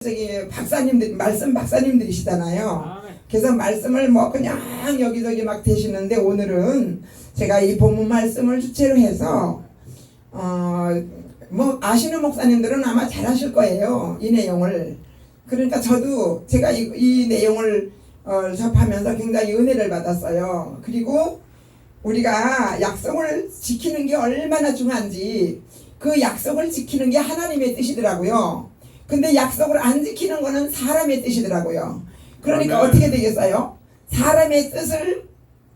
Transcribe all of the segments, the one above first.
저기 박사님들 말씀 박사님들이시잖아요. 그래서 말씀을 뭐 그냥 여기저기 막 되시는데 오늘은 제가 이 본문 말씀을 주체로 해서 뭐 아시는 목사님들은 아마 잘 아실 거예요, 이 내용을. 그러니까 저도 제가 이 내용을 접하면서 굉장히 은혜를 받았어요. 그리고 우리가 약속을 지키는 게 얼마나 중요한지, 그 약속을 지키는 게 하나님의 뜻이더라고요. 근데 약속을 안 지키는 거는 사람의 뜻이더라고요. 그러니까 어떻게 되겠어요? 사람의 뜻을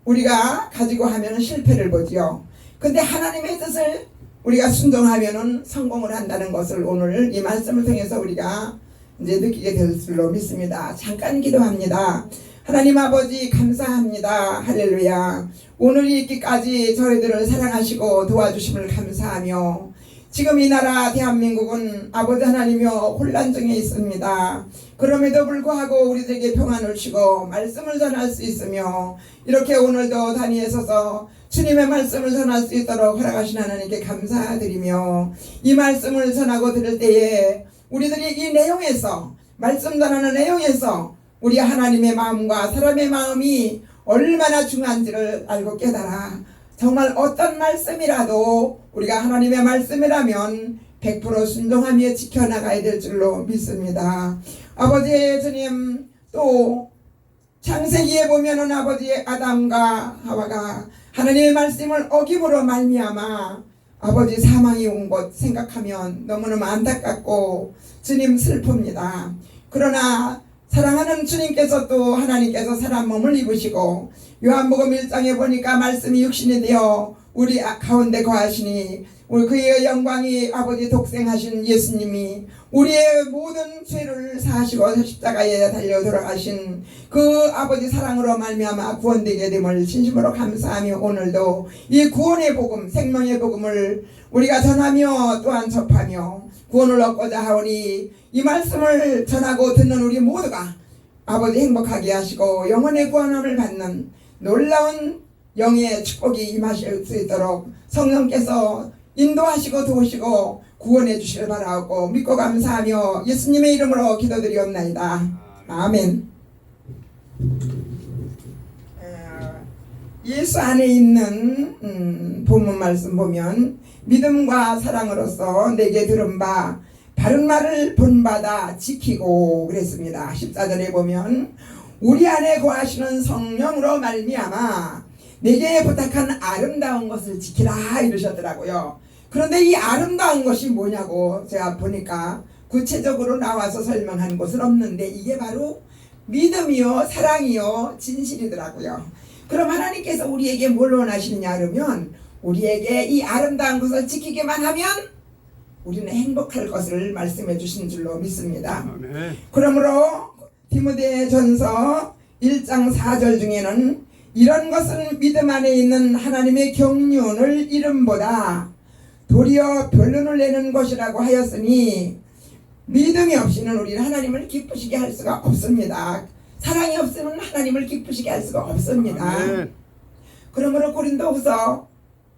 우리가 가지고 하면 실패를 보지요. 근데 하나님의 뜻을 우리가 순종하면 성공을 한다는 것을 오늘 이 말씀을 통해서 우리가 이제 느끼게 될 줄로 믿습니다. 잠깐 기도합니다. 하나님 아버지 감사합니다. 할렐루야. 오늘 있기까지 저희들을 사랑하시고 도와주심을 감사하며, 지금 이 나라 대한민국은 아버지 하나님이여 혼란 중에 있습니다. 그럼에도 불구하고 우리들에게 평안을 주시고 말씀을 전할 수 있으며, 이렇게 오늘도 단위에 서서 주님의 말씀을 전할 수 있도록 허락하신 하나님께 감사드리며, 이 말씀을 전하고 들을 때에 우리들이 이 내용에서, 말씀 전하는 내용에서 우리 하나님의 마음과 사람의 마음이 얼마나 중요한지를 알고 깨달아 정말 어떤 말씀이라도 우리가 하나님의 말씀이라면 100% 순종하며 지켜나가야 될 줄로 믿습니다. 아버지 주님, 또 창세기에 보면은 아버지 아담과 하와가 하나님의 말씀을 어김으로 말미암아 아버지 사망이 온 것 생각하면 너무너무 안타깝고 주님 슬픕니다. 그러나 사랑하는 주님께서 또 하나님께서 사람 몸을 입으시고 요한복음 1장에 보니까 말씀이 육신이 되어 우리 가운데 거하시니, 우리 그의 영광이 아버지 독생하신 예수님이 우리의 모든 죄를 사하시고 십자가에 달려 돌아가신 그 아버지 사랑으로 말미암아 구원되게 됨을 진심으로 감사하며, 오늘도 이 구원의 복음, 생명의 복음을 우리가 전하며 또한 접하며 구원을 얻고자 하오니, 이 말씀을 전하고 듣는 우리 모두가 아버지 행복하게 하시고 영혼의 구원함을 받는 놀라운 영의 축복이 임하실 수 있도록 성령께서 인도하시고 도우시고 구원해 주시길 바라고 믿고 감사하며 예수님의 이름으로 기도드리옵나이다. 아멘. 예수 안에 있는 본문 말씀 보면, 믿음과 사랑으로서 내게 들은 바 바른 말을 본받아 지키고 그랬습니다. 14절에 보면 우리 안에 거하시는 성령으로 말미암아 내게 부탁한 아름다운 것을 지키라 이러셨더라고요. 그런데 이 아름다운 것이 뭐냐고 제가 보니까 구체적으로 나와서 설명한 것은 없는데, 이게 바로 믿음이요 사랑이요 진실이더라고요. 그럼 하나님께서 우리에게 뭘 원하시느냐 그러면, 우리에게 이 아름다운 것을 지키기만 하면 우리는 행복할 것을 말씀해 주신 줄로 믿습니다. 그러므로 디모데전서 1장 4절 중에는 이런 것은 믿음 안에 있는 하나님의 경륜을 이름보다 도리어 변론을 내는 것이라고 하였으니, 믿음이 없이는 우리는 하나님을 기쁘시게 할 수가 없습니다. 사랑이 없으면 하나님을 기쁘시게 할 수가 없습니다. 그러므로 고린도서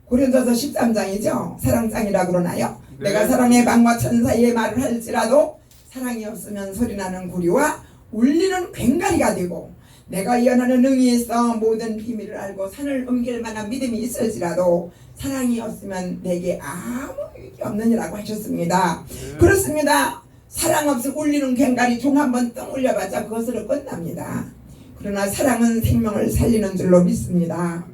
13장이죠. 사랑장이라고 그러나요? 네. 내가 사랑의 망과 천사의 말을 할지라도 사랑이 없으면 소리나는 구리와 울리는 괭가리가 되고, 내가 예언하는 능히 있어 모든 비밀을 알고 산을 옮길 만한 믿음이 있을지라도 사랑이 없으면 내게 아무 유익이 없느니라고 하셨습니다. 그렇습니다. 사랑 없이 울리는 괭가리 종 한번 똥 울려봤자 그것으로 끝납니다. 그러나 사랑은 생명을 살리는 줄로 믿습니다.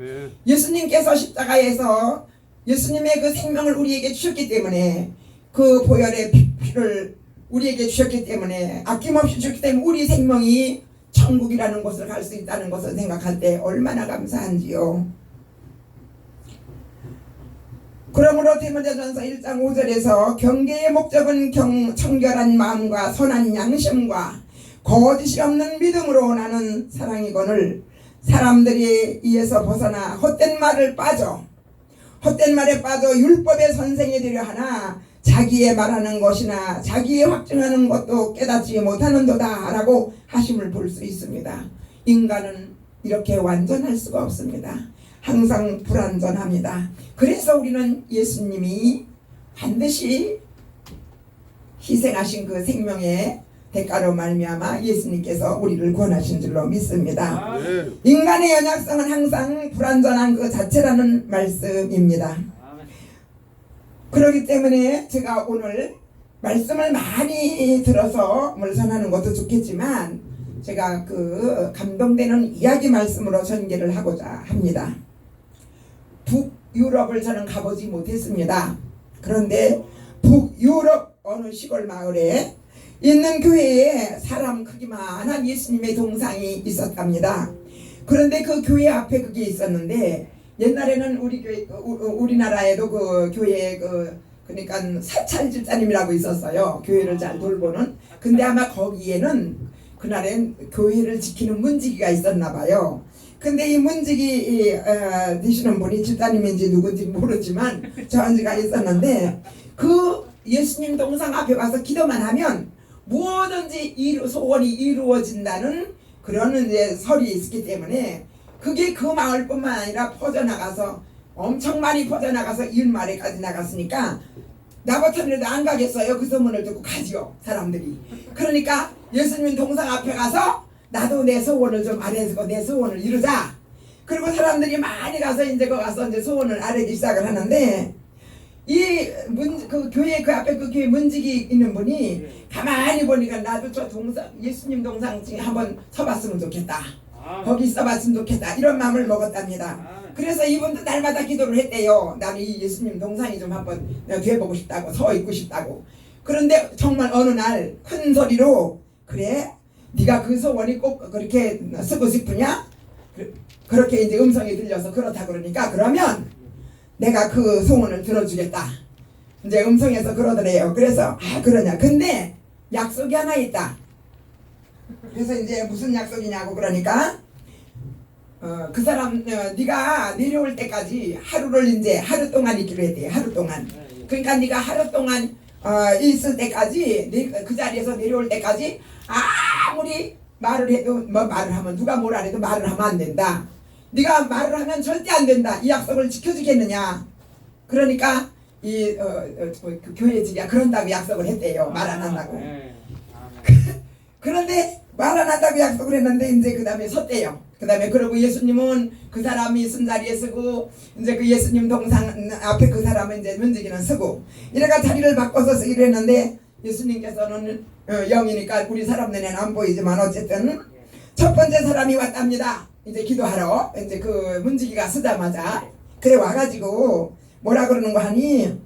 예수님께서 십자가에서 예수님의 그 생명을 우리에게 주셨기 때문에, 그 보혈의 피를 우리에게 주셨기 때문에, 아낌없이 주셨기 때문에 우리 생명이 천국이라는 곳을 갈 수 있다는 것을 생각할 때 얼마나 감사한지요. 그러므로 디모데전서 1장 5절에서 경계의 목적은 청결한 마음과 선한 양심과 거짓이 없는 믿음으로 나는 사랑이거늘, 사람들이 이에서 벗어나 헛된 말에 빠져 율법의 선생이 되려 하나 자기의 말하는 것이나 자기의 확증하는 것도 깨닫지 못하는도다 라고 하심을 볼 수 있습니다. 인간은 이렇게 완전할 수가 없습니다. 항상 불완전합니다. 그래서 우리는 예수님이 반드시 희생하신 그 생명의 대가로 말미암아 예수님께서 우리를 구원하신 줄로 믿습니다. 아멘. 인간의 연약성은 항상 불완전한 그 자체라는 말씀입니다. 아멘. 그렇기 때문에 제가 오늘 말씀을 많이 들어서 물선하는 것도 좋겠지만 제가 그 감동되는 이야기 말씀으로 전개를 하고자 합니다. 북유럽을 저는 가보지 못했습니다. 그런데 북유럽 어느 시골 마을에 있는 교회에 사람 크기만한 예수님의 동상이 있었답니다. 그런데 그 교회 앞에 그게 있었는데 옛날에는 우리 교회 우리나라에도 그 교회에 그러니까 사찰 집사님이라고 있었어요. 교회를 잘 돌보는. 근데 아마 거기에는 그날엔 교회를 지키는 문지기가 있었나 봐요. 근데 이 문지기 되시는 분이 집사님인지 누군지 모르지만 저한지가 있었는데 그 예수님 동상 앞에 가서 기도만 하면 무엇든지 소원이 이루어진다는 그런 이제 설이 있기 때문에 그게 그 마을뿐만 아니라 퍼져나가서 엄청 많이 퍼져나가서 이웃마을에까지 나갔으니까 나부터라도 안 가겠어요. 그 소문을 듣고 가지요 사람들이. 그러니까 예수님 동상 앞에 가서 나도 내 소원을 좀 아래서 내 소원을 이루자. 그리고 사람들이 많이 가서 이제 그 가서 이제 소원을 아래기 시작을 하는데 그 교회 그 앞에 그 교회 문지기 있는 분이 가만히 보니까 나도 저 동상 예수님 동상 중에 한번 서봤으면 좋겠다. 거기 써봤으면 좋겠다. 이런 마음을 먹었답니다. 그래서 이분도 날마다 기도를 했대요. 나는 이 예수님 동상이 좀 한번 돼보고 싶다고 서 있고 싶다고. 그런데 정말 어느 날 큰 소리로 그래? 네가 그 소원이 꼭 그렇게 쓰고 싶으냐? 그렇게 이제 음성이 들려서 그렇다 그러니까 그러면 내가 그 소원을 들어주겠다. 이제 음성에서 그러더래요. 그래서 그러냐. 근데 약속이 하나 있다. 그래서 이제 무슨 약속이냐고 그러니까 그 사람 네가 내려올 때까지 하루를 이제 하루 동안 있기로 했대요. 하루 동안. 그러니까 네가 하루 동안 있을 때까지 그 자리에서 내려올 때까지 아무리 말을 해도 뭐 말을 하면 누가 뭐라 해도 말을 하면 안 된다. 네가 말을 하면 절대 안 된다. 이 약속을 지켜주겠느냐. 그러니까 그 교회 지가 그런다고 약속을 했대요. 말 안 한다고. 그런데 말 안 한다고 약속을 했는데 이제 그 다음에 섰대요. 그 다음에 그러고 예수님은 그 사람이 쓴 자리에 서고 이제 그 예수님 동상 앞에 그 사람은 이제 문지기는 서고 이래가 자리를 바꿔서 쓰기로 했는데 예수님께서는 영이니까 우리 사람 눈에는 안 보이지만 어쨌든 첫 번째 사람이 왔답니다. 이제 기도하러 이제 그 문지기가 서자마자 그래 와가지고 뭐라 그러는 거 하니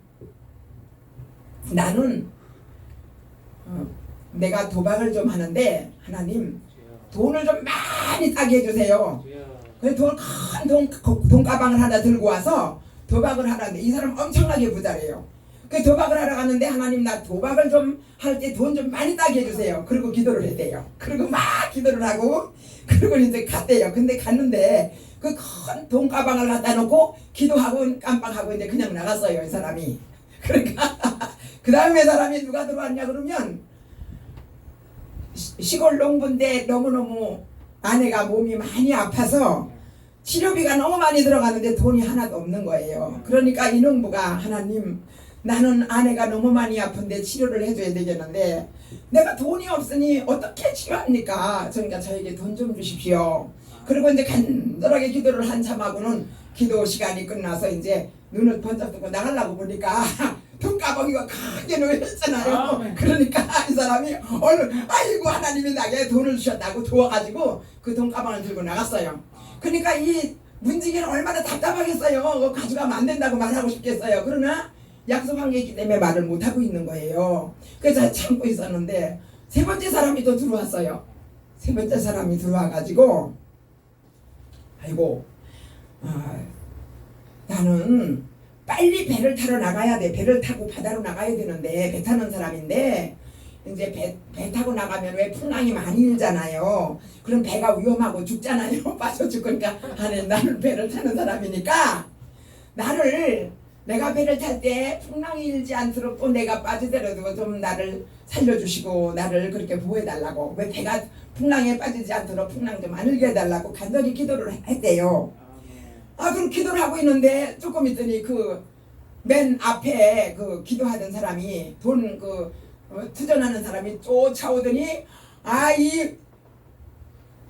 나는 내가 도박을 좀 하는데 하나님 돈을 좀 많이 따게 해주세요. 그래서 큰 돈가방을 하나 들고 와서 도박을 하는데 이 사람 엄청나게 부자래요. 그 도박을 하러 갔는데 하나님 나 도박을 좀 할 때 돈 좀 많이 따게 해주세요. 그리고 기도를 했대요. 그리고 막 기도를 하고 그리고 이제 갔대요. 근데 갔는데 그 큰 돈가방을 갖다 놓고 기도하고 깜빡하고 이제 그냥 나갔어요. 이 사람이. 그러니까 그 다음에 사람이 누가 들어왔냐 그러면 시골 농부인데 너무너무 아내가 몸이 많이 아파서 치료비가 너무 많이 들어가는데 돈이 하나도 없는 거예요. 그러니까 이 농부가 하나님 나는 아내가 너무 많이 아픈데 치료를 해줘야 되겠는데 내가 돈이 없으니 어떻게 치료합니까? 그러니까 저에게 돈 좀 주십시오. 그리고 이제 간절하게 기도를 한참 하고는 기도 시간이 끝나서 이제 눈을 번쩍 뜨고 나가려고 보니까 돈가방이가 크게 놓여있잖아요. 그러니까 이 사람이 얼른 아이고 하나님이 나에게 돈을 주셨다고 도와가지고 그 돈가방을 들고 나갔어요. 그러니까 이 문지기는 얼마나 답답하겠어요. 그거 가져가면 안 된다고 말하고 싶겠어요. 그러나 약속한 게 있기 때문에 말을 못하고 있는 거예요. 그래서 참고 있었는데 세 번째 사람이 또 들어왔어요. 세 번째 사람이 들어와가지고 아이고 나는 빨리 배를 타러 나가야 돼. 배를 타고 바다로 나가야 되는데 배 타는 사람인데 이제 배 타고 나가면 왜 풍랑이 많이 일잖아요. 그럼 배가 위험하고 죽잖아요. 빠져 죽으니까 아니 나는 배를 타는 사람이니까 내가 배를 탈 때 풍랑이 일지 않도록 또 내가 빠지더라도 좀 나를 살려주시고 나를 그렇게 보호해달라고 왜 배가 풍랑에 빠지지 않도록 풍랑 좀 안 일게 해달라고 간절히 기도를 했대요. 그럼 기도를 하고 있는데 조금 있더니 그 맨 앞에 그 기도하던 사람이 돈 투전하는 사람이 쫓아오더니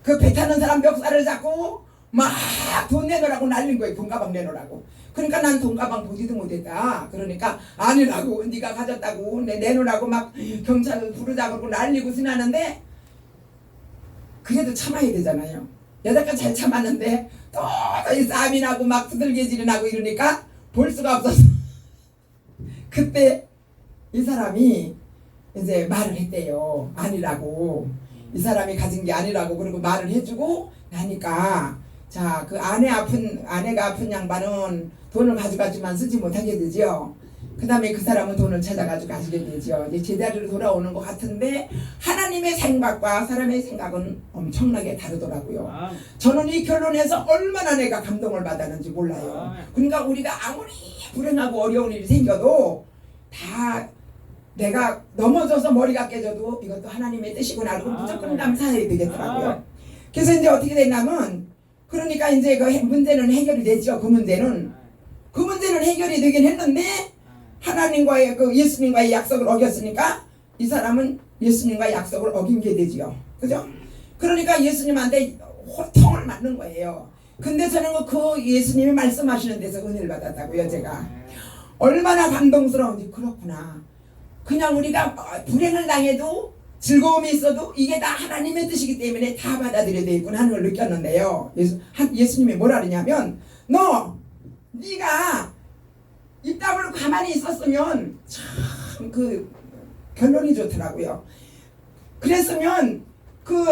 그 배 타는 사람 멱살을 잡고 막 돈 내놓으라고 날린 거예요. 돈가방 내놓으라고. 그러니까 난 돈가방 보지도 못했다. 그러니까 아니라고, 네가 가졌다고 내놓으라고 막 경찰을 부르자고 그러고 날리고 지나는데, 그래도 참아야 되잖아요. 여태까지 잘 참았는데 도저히 싸움이 나고 막 두들겨질이 나고 이러니까 볼 수가 없었어. 그때 이 사람이 이제 말을 했대요. 아니라고. 이 사람이 가진 게 아니라고. 그리고 말을 해주고 나니까, 자, 그 아내가 아픈 양반은 돈을 가져갔지만 쓰지 못하게 되죠. 그 다음에 그 사람은 돈을 찾아가지고 가시게 되죠. 이제 제자리로 돌아오는 것 같은데, 하나님의 생각과 사람의 생각은 엄청나게 다르더라고요. 저는 이 결론에서 얼마나 내가 감동을 받았는지 몰라요. 그러니까 우리가 아무리 불행하고 어려운 일이 생겨도 다 내가 넘어져서 머리가 깨져도 이것도 하나님의 뜻이구나 하고 무조건 감사해야 되겠더라고요. 그래서 이제 어떻게 됐냐면, 그러니까 이제 그 문제는 해결이 됐죠. 그 문제는 해결이 되긴 했는데, 하나님과의 그 예수님과의 약속을 어겼으니까 이 사람은 예수님과의 약속을 어긴 게 되지요. 그죠? 그러니까 예수님한테 호통을 맞는 거예요. 근데 저는 그 예수님이 말씀하시는 데서 은혜를 받았다고요. 제가 얼마나 감동스러운지. 그렇구나. 그냥 우리가 불행을 당해도 즐거움이 있어도 이게 다 하나님의 뜻이기 때문에 다 받아들여야 되겠구나 하는 걸 느꼈는데요. 예수님이 뭐라 그러냐면, 네가 이 땀을 가만히 있었으면 참 그 결론이 좋더라고요. 그랬으면 그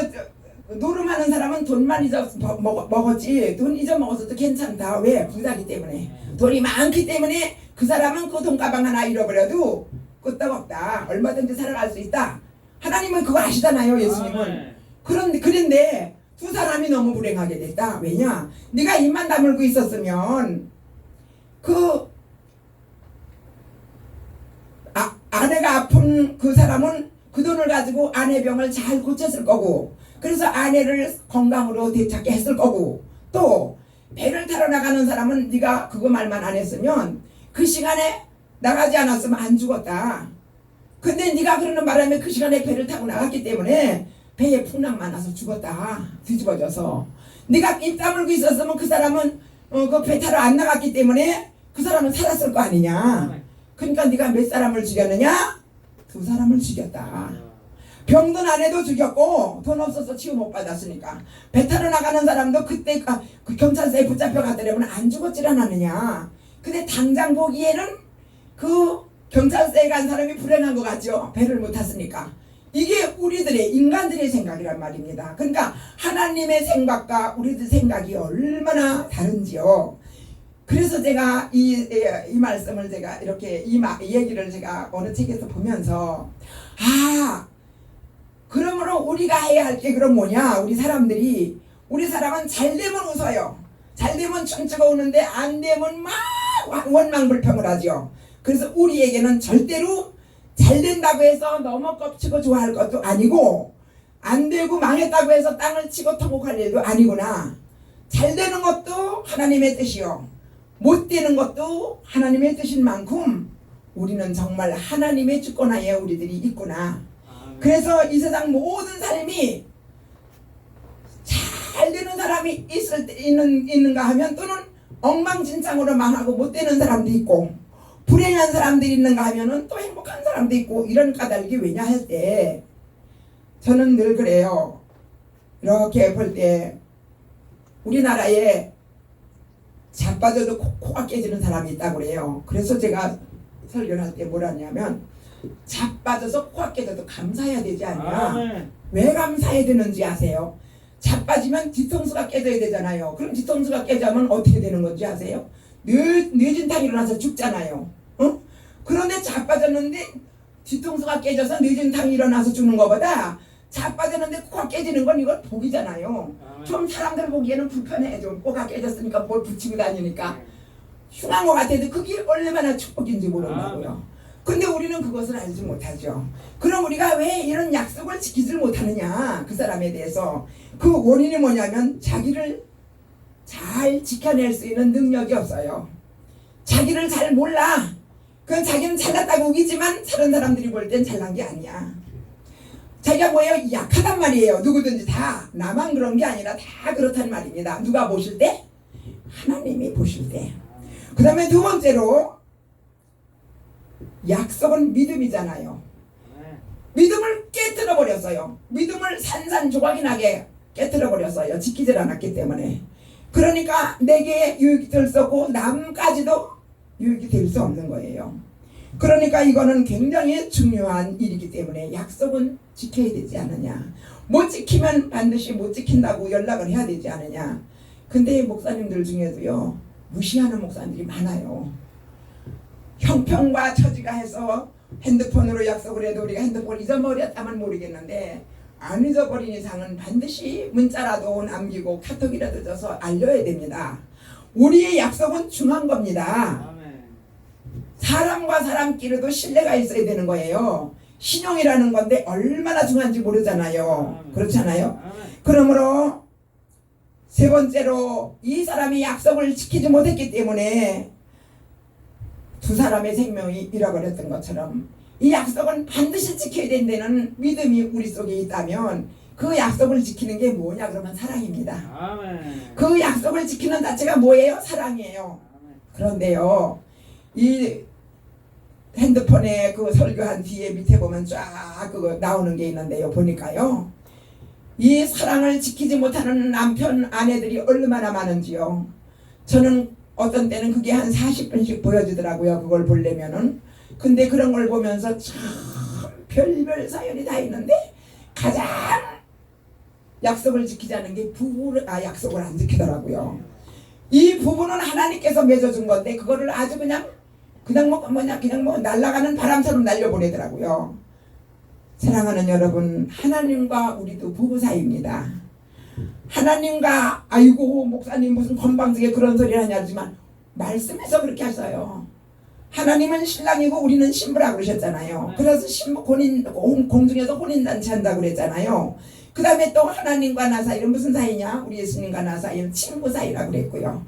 노름하는 사람은 돈만 먹었지, 돈 잊어먹었어도 괜찮다. 왜? 부자기 때문에. 돈이 많기 때문에 그 사람은 그 돈가방 하나 잃어버려도 끄떡없다. 얼마든지 살아갈 수 있다. 하나님은 그거 아시잖아요. 예수님은. 그런데 두 사람이 너무 불행하게 됐다. 왜냐? 네가 입만 다물고 있었으면 아내가 아픈 그 사람은 그 돈을 가지고 아내 병을 잘 고쳤을 거고, 그래서 아내를 건강으로 되찾게 했을 거고, 또 배를 타러 나가는 사람은 네가 그거 말만 안 했으면 그 시간에 나가지 않았으면 안 죽었다. 근데 네가 그러는 바람에 그 시간에 배를 타고 나갔기 때문에 배에 풍랑만 나서 죽었다. 뒤집어져서. 네가 입 다물고 있었으면 그 사람은 그 배 타러 안 나갔기 때문에 그 사람은 살았을 거 아니냐. 그러니까 네가 몇 사람을 죽였느냐? 두 사람을 죽였다. 병든 아내도 죽였고, 돈 없어서 치유 못 받았으니까. 배 타러 나가는 사람도 그때 그 경찰서에 붙잡혀 가더라면 안 죽었질 않았느냐. 근데 당장 보기에는 그 경찰서에 간 사람이 불행한 것 같죠. 배를 못 탔으니까. 이게 우리들의 인간들의 생각이란 말입니다. 그러니까 하나님의 생각과 우리들 생각이 얼마나 다른지요. 그래서 제가 이 말씀을 제가 이렇게 이 얘기를 제가 어느 책에서 보면서, 그러므로 우리가 해야 할 게 그럼 뭐냐? 우리 사람은 잘 되면 웃어요. 잘 되면 춤추고 우는데 안 되면 막 원망불평을 하죠. 그래서 우리에게는 절대로 잘 된다고 해서 너무 껍치고 좋아할 것도 아니고, 안 되고 망했다고 해서 땅을 치고 통곡할 일도 아니구나. 잘 되는 것도 하나님의 뜻이요, 못 되는 것도 하나님의 뜻인 만큼 우리는 정말 하나님의 주권하에 우리들이 있구나. 그래서 이 세상 모든 삶이 잘 되는 사람이 있는가 하면, 또는 엉망진창으로 망하고 못 되는 사람도 있고, 불행한 사람들이 있는가 하면은 또 행복한 사람도 있고, 이런 까닭이 왜냐 할 때, 저는 늘 그래요. 이렇게 볼 때 우리나라에 자빠져도 코가 깨지는 사람이 있다고 그래요. 그래서 제가 설교를 할 때 뭐라 하냐면, 자빠져서 코가 깨져도 감사해야 되지 않냐. 왜 감사해야 되는지 아세요? 자빠지면 뒤통수가 깨져야 되잖아요. 그럼 뒤통수가 깨지면 어떻게 되는 건지 아세요? 늦은 탕 일어나서 죽잖아요. 그런데 자빠졌는데 뒤통수가 깨져서 늦은 탕 일어나서 죽는 것보다 자빠졌는데 코가 깨지는 건 이건 복이잖아요. 좀 사람들 보기에는 불편해. 좀 코가 깨졌으니까 뭘 붙이고 다니니까 흉한 것 같아도 그게 얼마나 축복인지 모른다고요. 근데 우리는 그것을 알지 못하죠. 그럼 우리가 왜 이런 약속을 지키지 못하느냐, 그 사람에 대해서. 그 원인이 뭐냐면 자기를 잘 지켜낼 수 있는 능력이 없어요. 자기를 잘 몰라. 그건 자기는 잘났다고 우기지만 다른 사람들이 볼 땐 잘난 게 아니야. 자기가 뭐예요? 약하단 말이에요. 누구든지 다. 나만 그런 게 아니라 다 그렇단 말입니다. 누가 보실 때? 하나님이 보실 때. 그 다음에 두 번째로 약속은 믿음이잖아요. 믿음을 깨뜨려 버렸어요. 믿음을 산산조각이 나게 깨뜨려 버렸어요. 지키질 않았기 때문에. 그러니까 내게 유익이 될 수 없고 남까지도 유익이 될 수 없는 거예요. 그러니까 이거는 굉장히 중요한 일이기 때문에 약속은 지켜야 되지 않느냐. 못 지키면 반드시 못 지킨다고 연락을 해야 되지 않느냐. 근데 목사님들 중에도요, 무시하는 목사님들이 많아요. 형편과 처지가 해서 핸드폰으로 약속을 해도 우리가 핸드폰 잊어버렸다면 모르겠는데, 안 잊어버린 이상은 반드시 문자라도 남기고 카톡이라도 줘서 알려야 됩니다. 우리의 약속은 중요한 겁니다. 사람과 사람끼리도 신뢰가 있어야 되는 거예요. 신용이라는 건데 얼마나 중요한지 모르잖아요. 그렇잖아요. 그러므로 세 번째로 이 사람이 약속을 지키지 못했기 때문에 두 사람의 생명이 잃어버렸던 것처럼 이 약속은 반드시 지켜야 된다는 믿음이 우리 속에 있다면 그 약속을 지키는 게 뭐냐 그러면 사랑입니다. 아멘. 그 약속을 지키는 자체가 뭐예요? 사랑이에요. 그런데요, 이 핸드폰에 그 설교한 뒤에 밑에 보면 쫙 그거 나오는 게 있는데요. 보니까요, 이 사랑을 지키지 못하는 남편 아내들이 얼마나 많은지요. 저는 어떤 때는 그게 한 40분씩 보여주더라고요. 그걸 보려면은. 근데 그런 걸 보면서 참 별별 사연이 다 있는데 가장 약속을 지키지 않은 게 약속을 안 지키더라고요. 이 부부는 하나님께서 맺어준 건데 그거를 아주 그냥 날아가는 바람처럼 날려보내더라고요. 사랑하는 여러분, 하나님과 우리도 부부 사이입니다. 하나님과 아이고 목사님 무슨 건방지게 그런 소리를 하냐지만 말씀에서 그렇게 하셔요. 하나님은 신랑이고 우리는 신부라고 그러셨잖아요. 그래서 신부 공중에서 혼인잔치 한다고 그랬잖아요. 그 다음에 또 하나님과 나 사이는 무슨 사이냐? 우리 예수님과 나 사이는 친구 사이라고 그랬고요.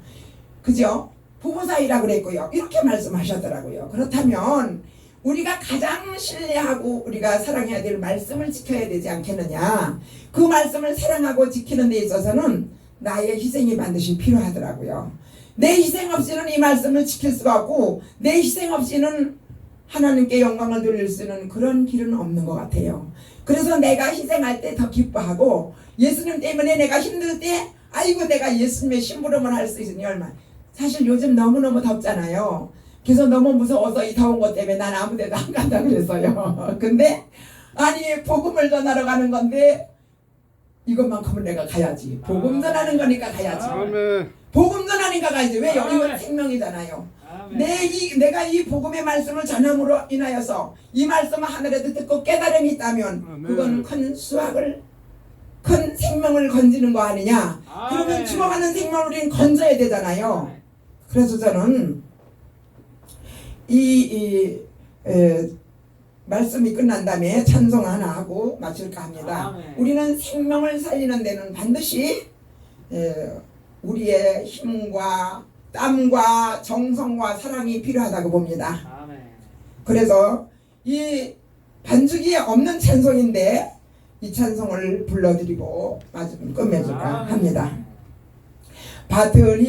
그죠? 부부 사이라고 그랬고요. 이렇게 말씀하셨더라고요. 그렇다면 우리가 가장 신뢰하고 우리가 사랑해야 될 말씀을 지켜야 되지 않겠느냐. 그 말씀을 사랑하고 지키는 데 있어서는 나의 희생이 반드시 필요하더라고요. 내 희생 없이는 이 말씀을 지킬 수가 없고 내 희생 없이는 하나님께 영광을 돌릴 수 있는 그런 길은 없는 것 같아요. 그래서 내가 희생할 때 더 기뻐하고 예수님 때문에 내가 힘들 때 아이고 내가 예수님의 심부름을 할 수 있으니 얼마나. 사실 요즘 너무너무 덥잖아요. 그래서 너무 무서워서 이 더운 것 때문에 난 아무 데도 안 간다 그랬어요. 근데 아니 복음을 전하러 가는 건데 이것만큼은 내가 가야지. 복음 전하는 거니까 가야지. 아멘. 복음 전하니까 가야지. 왜요? 아멘. 이건 생명이잖아요. 아멘. 내가 이 복음의 말씀을 전함으로 인하여서 이 말씀을 하늘에도 듣고 깨달음이 있다면 아멘. 그건 큰 생명을 건지는 거 아니냐. 그러면 아멘. 죽어가는 생명을 우리는 건져야 되잖아요. 그래서 저는 말씀이 끝난 다음에 찬송 하나 하고 마칠까 합니다. 아멘. 우리는 생명을 살리는 데는 반드시 우리의 힘과 땀과 정성과 사랑이 필요하다고 봅니다. 아멘. 그래서 이 반죽이 없는 찬송인데 이 찬송을 불러드리고 마지막 끝맺을까 합니다. 밭을